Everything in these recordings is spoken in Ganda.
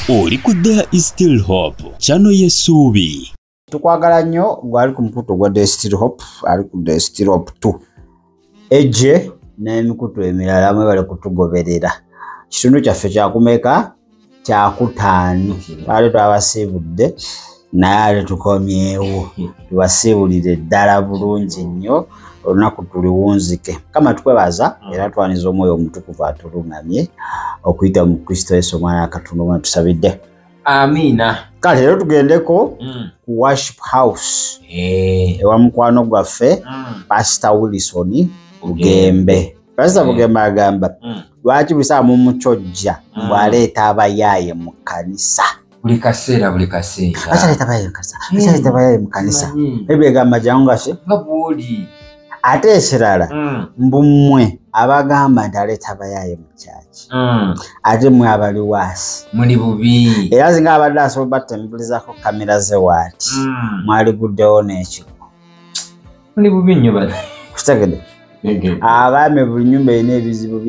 Oli ku There is Still Hope, channel y'essuubi. Tukwagala nnyo gwali ku mukutu gwa There is Still Hope, ali ku There is Still Hope 2. Eje n'emikutu emirala mwebale kutugoberera. Kitundu kyaffe kyakumeka kyakutaano. Twali twabasiibudde naye tukomyewo. Tubasiibulire ddala bulungi nnyo. Olunaku tuliwunzike. Kama tukwebaza era twaniza omwoyo omutukuvu atulungamye okuyita mu Kristo Yesu omwana wa Katonda omwana tusabidde. Amina. Kale lero tugendeko ku worship house. Ewa mukwano gwaffe Pastor Wilson Bugembe. Pastor Bugembe agamba lwaki busa mu muchojja bwaleeta abayaaye mu kanisa. Buli kaseera. Achaleeta abayaaye mu kanisa. Ebigamba jangase nga bwoli. Ate ekirala mbumwe abagamba nti aleeta abayaaye mu kyaki. Ate mwe abali waasi Muli bubi. era zinga abadde asobola batembulizako kamera ze waati mwali guddewo n'ekiko. Muli bubi nnyo bana. Kitegedde agambye buli nnyumba erina ebizibu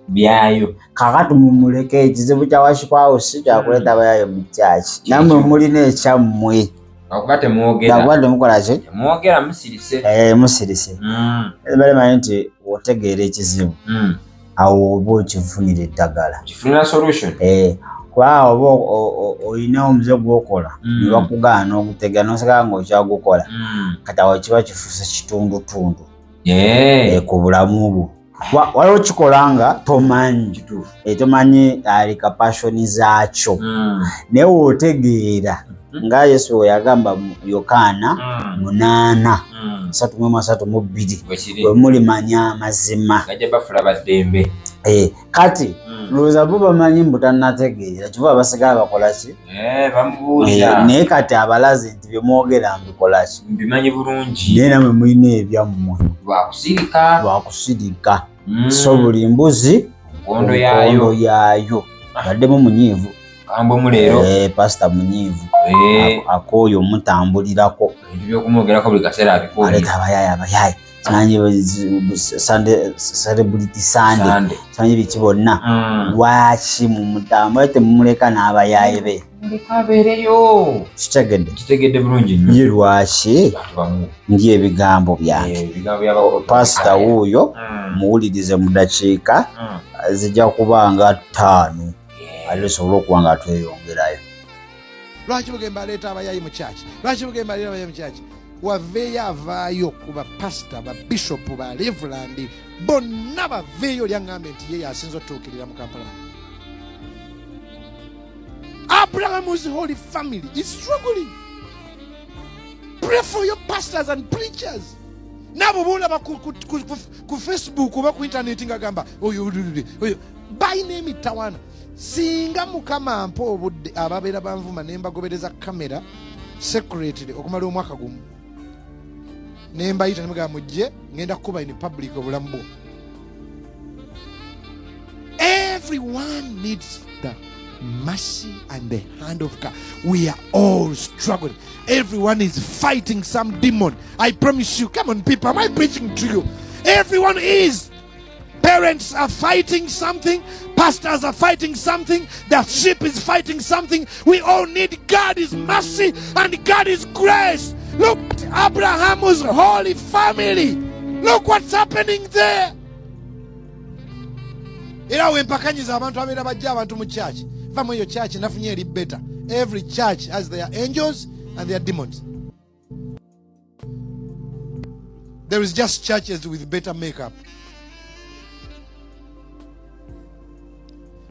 byayo. Kakati mumuleke ekizibu kya worship house kyakuleeta abayaaye mu kyaki. Nammwe mulina ekyammwe. Akubate mwogera. Dagwadde mukola ki? Mwogera musirise. Musirise. Bale manyi nti otegeera ekizibu. Awo oba okifunira eddagala. Kifunira solution. Kuba oba olina omuze gw'okola ne bakugaana ogutegera n'oseka ng'okyagukola. Kati awo kiba kifuuse kitundutundu. Ku bulamu bwo. Waliwo kikola nga tomanyi. Tomanyi alika passion zaakyo. Naye w'otegeera nga Yesu we yagamba mu Yokaana 8:32 bwe mulimanya amazima gajja bafula baddembe. Kati lowooza bo bamanyi mbu tannategeera kiva basigala bakola ki? Bamubuulira. Naye kati abalaze nti bye mwogera mbikola ki? Mbimanyi bulungi. Naye namwe mulina ebyammwe lwakusirika. So buli mbuzi nkondo yaayo. Baddemu munyiivu. Kambo leero. Pastor munyiivu. Akoyo mutambulirako. Ebyo byokumwogerako buli kaseera abikole. Aleta abayaaye. Sanyi Sunday celebrity Sunday. Sanyi biki bonna. Lwaki mumutambulete mumuleka n'abayaaye be? Mulekabeereyo. Kitegedde bulungi nnyo. Ye lwaki? Ngi ebigambo byange. Pastor wuuyo muwulirize mu dakiika zijja kuba nga 5. Alisobola okuba nga tweyongerayo. Lwaki Bugembe aleeta abayaaye mu kyaki? Lwaki Bugembe aleeta abayaaye mu kyaki? Waveeyo avaayo ku bapasita babishopu ba Reverend bonna baveeyo lyaŋŋambe nti ye yasinza otuukirira mu Kampala. Abraham's holy family is struggling. Pray for your pastors and preachers. Nabo bulaba ku Facebook oba ku internet ngagamba oyo bayina emitawaana. Singa mukama mpa obudde ababeera banvuma ne mbagobereza kamera secretly okumala omwaka gumu ne mbayita ne mugamba mujje ngenda kukuba in public obulamu bwo. Everyone needs the mercy and the hand of God. We are all struggling. Everyone is fighting some demon. I promise you. Come on, people. Am I preaching to you? Everyone is. Parents are fighting something. Pastors are fighting something. The sheep is fighting something. We all need God's mercy and God's grace. Look at Abraham's holy family. Look what's happening there. Era wempakanyiza abantu abeera bajja abantu mu church. Vamu eyo church nafunye eri better. Every church has their angels and their demons. There is just churches with better makeup.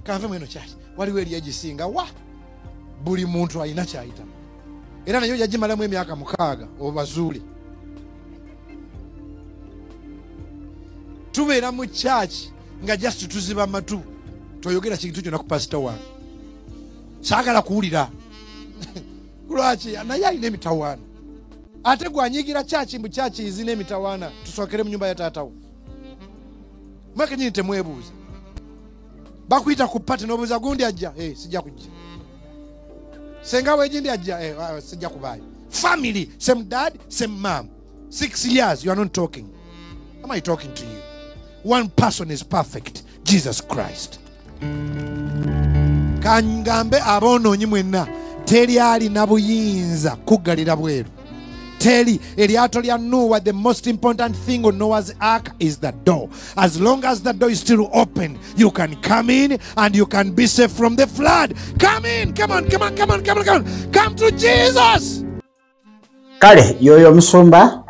Kanve mweno church. Waliwo eri egisinga wa buli muntu alina kyayita. Era nayo yagimalamu emyaka 6 obazuule. Tubeera mu church nga just tuziba matu toyogera kintu kyonna ku pastor wange. Saagala kuwulira. Lwaki naye alina emitawaana. Ate gwanyigira church mbu church izina emitawaana tusookere mu nyumba ya taatawo. Mweke nyini temwebuuza. Bakuyita ku pati n'obuuza gundi ajja. Sijja kujja. Senga wegindi ajja. Sijja kubaayo. Family, same dad, same mom. 6 years you are not talking. Am I talking to you? One person is perfect. Jesus Christ. kangambe aboonoonyi mwenna teri alina buyinza kuggalira bweru. Teri eryato lya Noah, the most important thing on Noah's ark is the door. As long as the door is still open, you can come in and you can be safe from the flood. Come in, come on. Come to Jesus. Kale yoyo musumba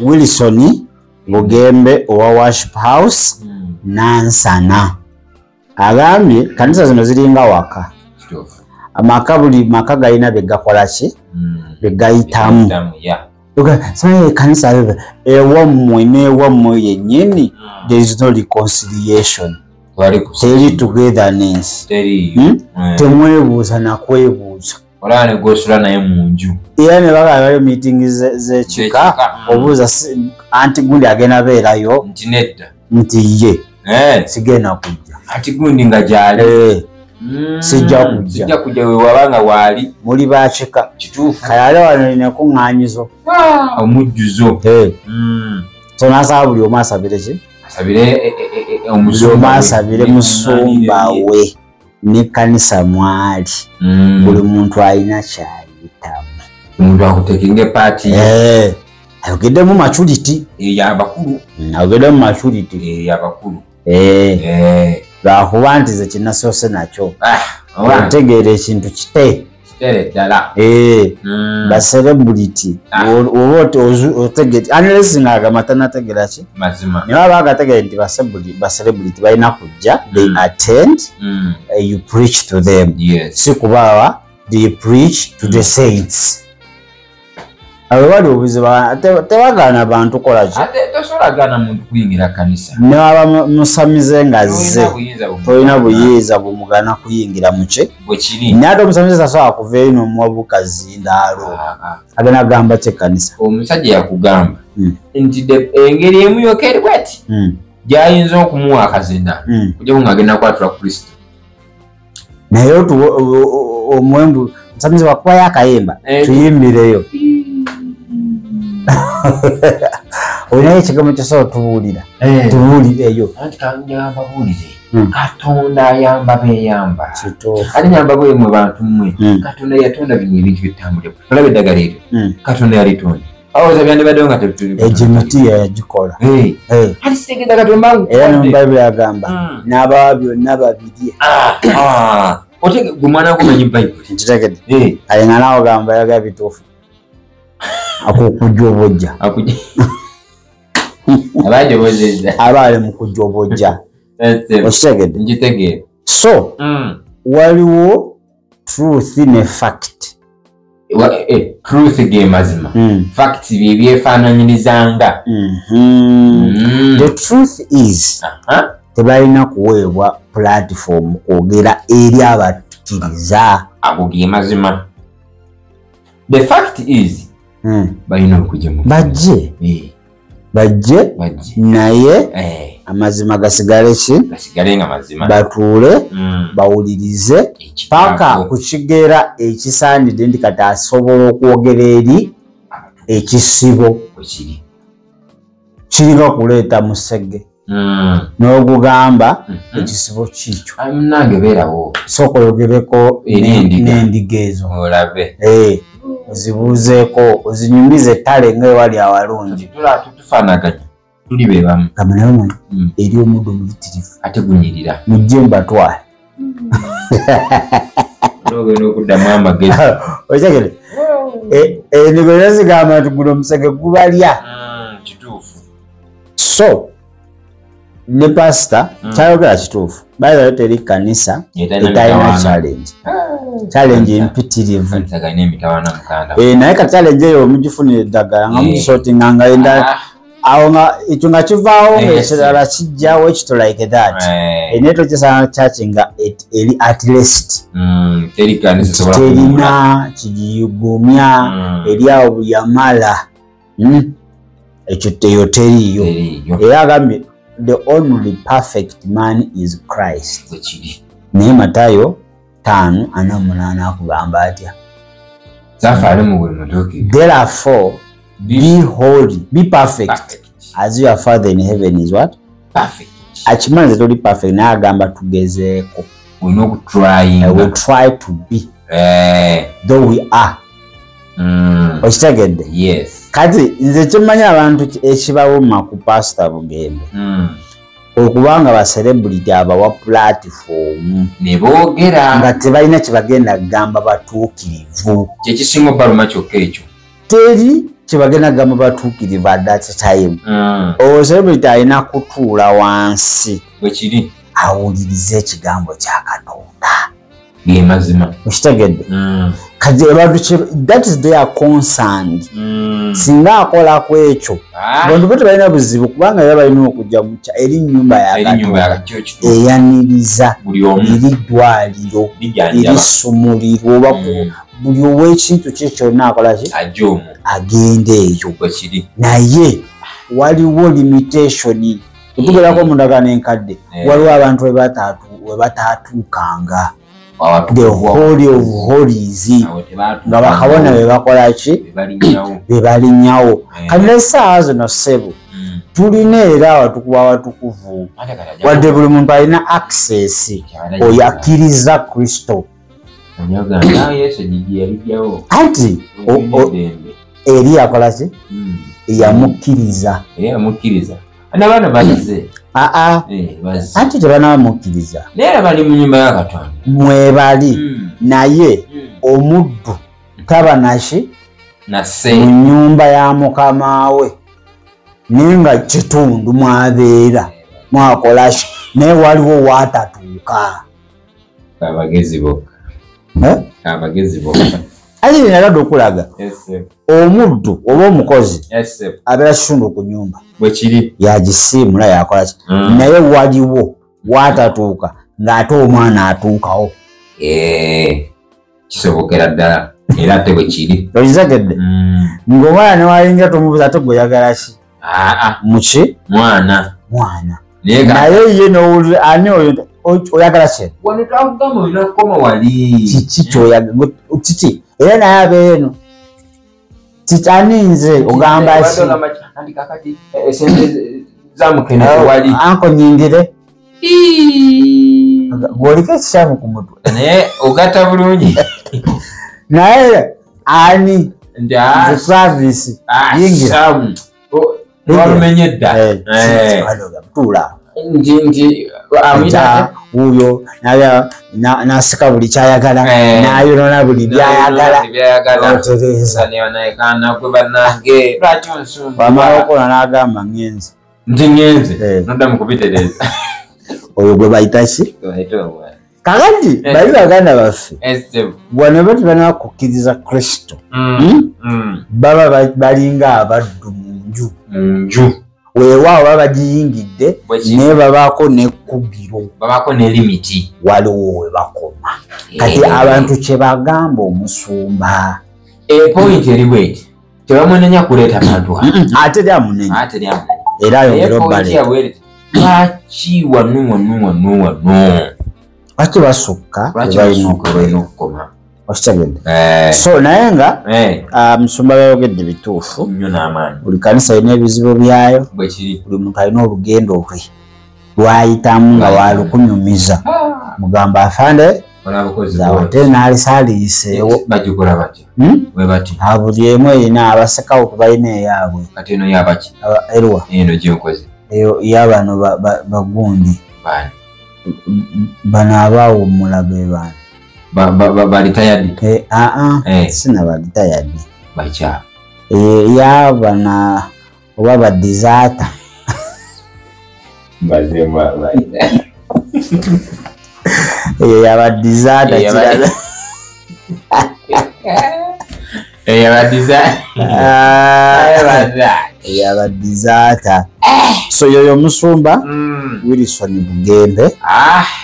Wilson Bugembe owa Worship House Nansana agambye kanisa zino ziringa waka amaka buli maka galina begakola ki begayitamu saye kanisa ewammwe yennyini there is no reconciliation teri togetherness temwebuuza nakwebuuza olane gosula naye munju era ne bagala meeting z'ekika obuuza anti gundi agenda beerayo nti ye sigenda kujja ati gundi nga gyali sijja kujja we wabanga waali muli bakika kituufu kayale wano nekuŋŋaanyizo omujjuzo so nasaba buli omu asabire ki omusumba asabire musumba we ne kanisa mwali buli muntu alina kyayitamu omuntu akutekinga paati ayogedde mu maturity ey'abakulu ayogedde mu maturity ey'abakulu lwakuba nti ze kinasoose nakyo otegeera ekintu kite ddala ba celebrity oba otegeera unless ng'agamba tanategeera ki mazima naye aba agategeera nti ba celebrity balina kujja they attend you preach to them si kubawa they preach to the saints abo bali obuzibu tebagaana bantu kola ki tosolagaana muntu kuyingira kanisa ne waba musamize nga zze tolina buyinza bumugana kuyingira muki bwekiri naye ate omusamize tasobola kuva eri nomuwabuka zindaalo agenda agamba kyekanisa omusajja yakugamba nti engeri emu yokeri bweti gyayinza okumuwa akazinda kujja ng'agenda kwatula Kristo naye omwembu musamize wakubayo akayemba tuyimbireyo olinayo ekigambo kyosobola tubuulira tubuulireyo anti kanjamba buulire Katonda ayamba beeyamba ate nyamba bwe mwe bantu mmwe Katonda yatonda bino ebintu bitambulira olaba eddagala eryo Katonda yalitonda awooza byandibaddewo nga egimiti yagikola ati sitegeeza Katonda era ne mu Bayibuli agamba n'abawa byonna babirye otege gwe mwana gumanyi Bayibuli ntitegedde ayenga naawe gamba yaga bituufu akukujobojja abajobozeza abaali mu kujobojja okitegedde nkitegeera so waliwo truth ne fact truth ge mazima fact bye byefaananyirizanga the truth is tebalina kuweebwa platform kwogera eri abakkiriza ago ge mazima the fact is balina okujja mu bajje naye amazima gasigale ki gasigalenga mazima batuule bawulirize paka kukigeera ekisaanidde ndi kati asobola okwogera eri ekisibo kiringa kuleeta musege n'ogugamba ekisibo kikyo nange beerawo sooka oyogereko n'endiga ezo olabe ozibuuzeeko ozinyumize ettale ng'ewali awalungi tufaanaganya tuli be bamu kamanayo eri omuddo muyitirivu ate gunyirira mujje mbatwale ogenda okuddamu amagezi okitegere endigo era zigamba nti guno omusege gubalya kituufu so ne pasita kyayogera kituufu bayibayo teri kanisa etalina challenge empitirivu naye ka challenge eyo omugifunira eddagala nga mugisootinga nga enda awo nga ekyo nga kivaawo ng'ekirala kijjawo ekito like that naye tokisanga kyaki nga eri at least terina kigiyugumya eri awo buli amala ekyo teyo teriiyo era agambye the only perfect man is Christ naye Matayo 5:48 akugamba atya therefore be holy be perfect as your father in heaven is what perfect akimanze toli perfect naye agamba tugezeeko we try to be though we are. Okitegedde? Yes. Kati nze kimanya abantu ekibawuma ku Pastor Bugembe okubanga ba celebrity abawa platform ne boogera nga tebalina kibagenda kugamba batuukirivu. Kyekisinga baluma kyokka ekyo. Teri kibagenda kugamba batuukirivu at that time. Celebrity alina kutuula wansi bwe kiri awulirize ekigambo kya Katonda. Ge mazima. Okitegedde? Kati abantu that is their concern. Singa akola ku ekyo abantu bwe balina buzibu kubanga era balina okujja mucha eri nyumba ya Katonda eyaniriza eri ddwaliro eri ssumuliro oba buli ow'ekintu kye kyonna akola ki agenda eyo. Naye waliwo limitation. Tugerako omundagano enkadde waliwo abantu we bataatuukanga the holy of holies nga bakabona be bakola ki be balinnyawo. Kati n'essaawa zino ssebo tulina era awatukuvu wadde buli muntu alina access oyo akkiriza Kristo anti eri yakola ki yamukkiriza n'abaana balize anti tebanamukkiriza naye bali mu nyumba ya Katonda mwebali naye omuddu taba naki nase mu nyumba ya mukama we nenga kitundu mwabeera mwakola ki naye waliwo watatuuka abagezi bokka ate binalada okulaga omuddu oba omukozi abeera kitundu ku nyumba bwe kiri yagisiimula yakola ki naye waliwo watatuuka ng'ate omwana atuukawo. Kisobokera ddala era ate bwe kiri. Okitegedde? Ng'omwana ne walinga tomubuuza ate gwe oyagala ki? Muki? Mwana. Naye ye n'owulira ani oyo oyagala ki? Wano twakugamba olina kukoma wali. Kiki ky'oyagala? Kiki? Era naye abeera eno. Ani nze ogamba ki? Andi kakati esente zamukene wali. Anko nyingire. Gwoliko ekishamu ku mutwe. Naye ogatta bulungi. Naye ani nze service yingira. Walumenye dda. Tuula. Nti amita uyo nasika buli kyayagala nayonona buli byayagala otereza naye gwe bannange lwaki onsumba wamala okola n'agamba ngenze nti ngenze noddamu kubitereza oyo gwe bayita ki kakati bali baganda baffe bwana bati banakukkiriza Kristo baba balinga abaddu mu nju weewaawo baba bagiyingidde naye babaako n'ekkugiro babaako ne limiti waliwo we bakoma kati abantu kye bagamba omusumba point eri bweti tebamunenya kuleeta bantu ate lyamunenya era ayongera obbaleeta lwaki wano lwaki basukka tebalina okukoma okitegedde so naye nga musumba bayogedde bituufu buli kanisa alina ebizibu byayo buli muntu alina olugendo lwe lwayitamu nga walukunyumiza mugamba afande zawate naalisaliiseewo buli emu erina abasekawo tebalina eyaabwe erwa eyo yabano bagundi bano abaawummula be baana balitayadi sina balitayadi bacha yabana oba badizata bazema yabadizata kirala yabadizata so yoyo musumba Wilson Bugembe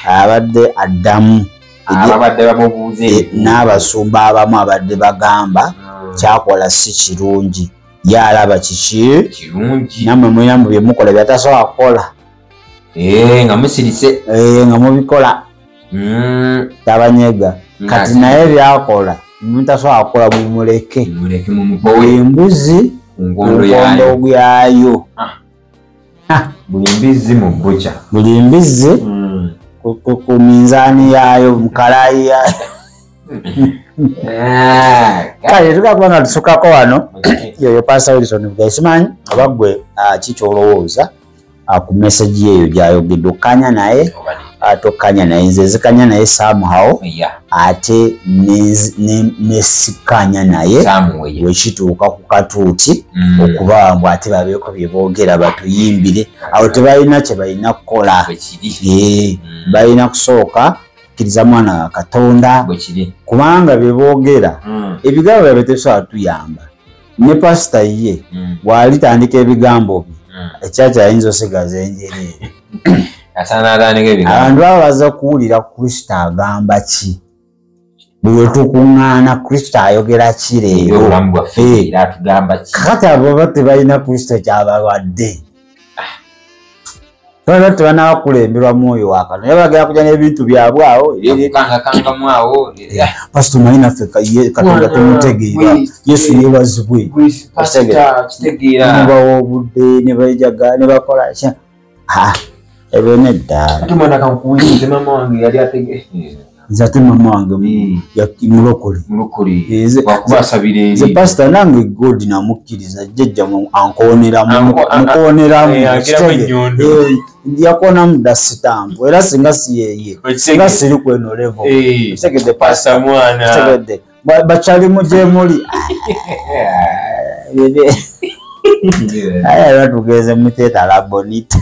abadde addamu abadde bamubuuze n'abasumba abamu abadde bagamba kyakola si kirungi yalaba kiki kirungi namwe muyambu bye mukola byatasobola kukola nga musirise nga mubikola tabanyega kati naye byakola mutasobola kukola mumuleke embuzi nkondo yayo buli mbizzi mu bbuca buli mbizzi ku minzaani yaayo mukalayi yaayo kale tukakubanga tusukako wano yoyo Pastor Wilson Bugayi simanyi oba gwe kikyolowooza ku message eyo gyayogedde okkanya naye tokkanya naye nze zikanya naye somehow ate nesikanya naye wekituuka ku katuuti okuba mbu ate babeeko bye boogera batuyimbire awo tebalina kye balina kukola balina kusooka kkiriza mwana wa Katonda kubanga bye boogera ebigambo byabwe tebisobola tuyamba ne pasita ye bw'alitandika ebigambo bye ekyakya ayinza osigaza enjereere abantu abo baza kuwulira Kristo agamba ki bwe tukuŋŋaana Kristo ayogera ki leero kati abo baba tebalina Kristo kyabalwadde baba tebanabakulemberwa mwoyo wa Katonda naye bagenda kujja n'ebintu byabwe awo pasito manyi naffe Katonda tumutegeera Yesu yeebazibwe nebawa obudde ne bakola kya ebyo nedda nze ate mama wange mulokole ze pasita nange God namukkiriza jjajja ankooneramu yakoonamu dda sitampu era singa si yeye singa siri kweno levo kitegedde pasita kitegedde bakyalimu gye muli aya batugeze muteetala bonita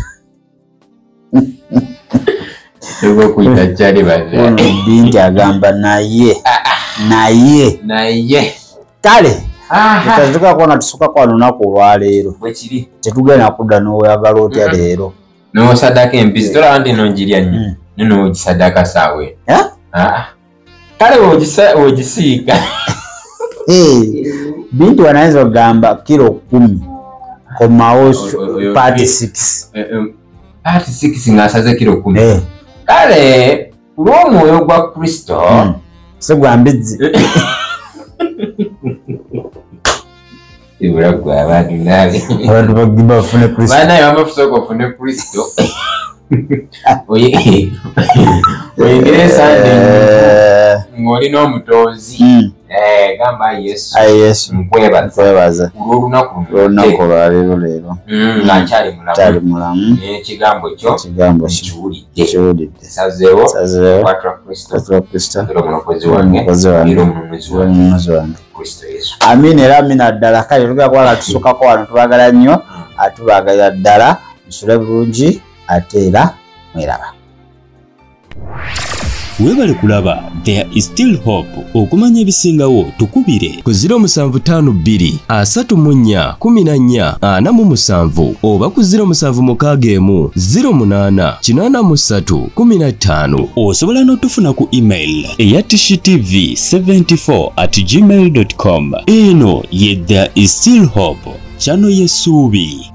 binti agamba naye kale tukakona tusukako wano lunaku olwaleero tetugenda kudda n'oyagala otya leero nosadaka empizi tolaba nti nongirya nnyo nonogisadaka saawe kale wogisiika binti wanayinza okugamba kilo 10 komawo pati 6 Pati 6 ng'asaze kilo 10 kale kulw'omwoyo gwa Kristo segwambizzi ibulagwa abantu nabe abantu bagimba bafune Kristo banaye bamafusoka ofune Kristo oyingire sande ng'olina omutonzi gamba Yesu nkwebaza olw'olunaku lwaleero leero nga nkyali mulamu ekigambo kyo kiwulidde sazeewo kwatula Kristo era omulokozi wange era omununuzi wange Kristo Yesu amiina era amiina ddala kale tugenda kwala tusukako wano tubagala nnyo atubagalira ddala musule bulungi ate era mweraba webale kulaba There is Still Hope okumanya ebisingawo tukubire ku 0752 34 14 47 oba ku 0761 08 83 15 osobola n'otufuna ku email eya tishitv74@gmail.com eno ye There is Still Hope channel y'essuubi.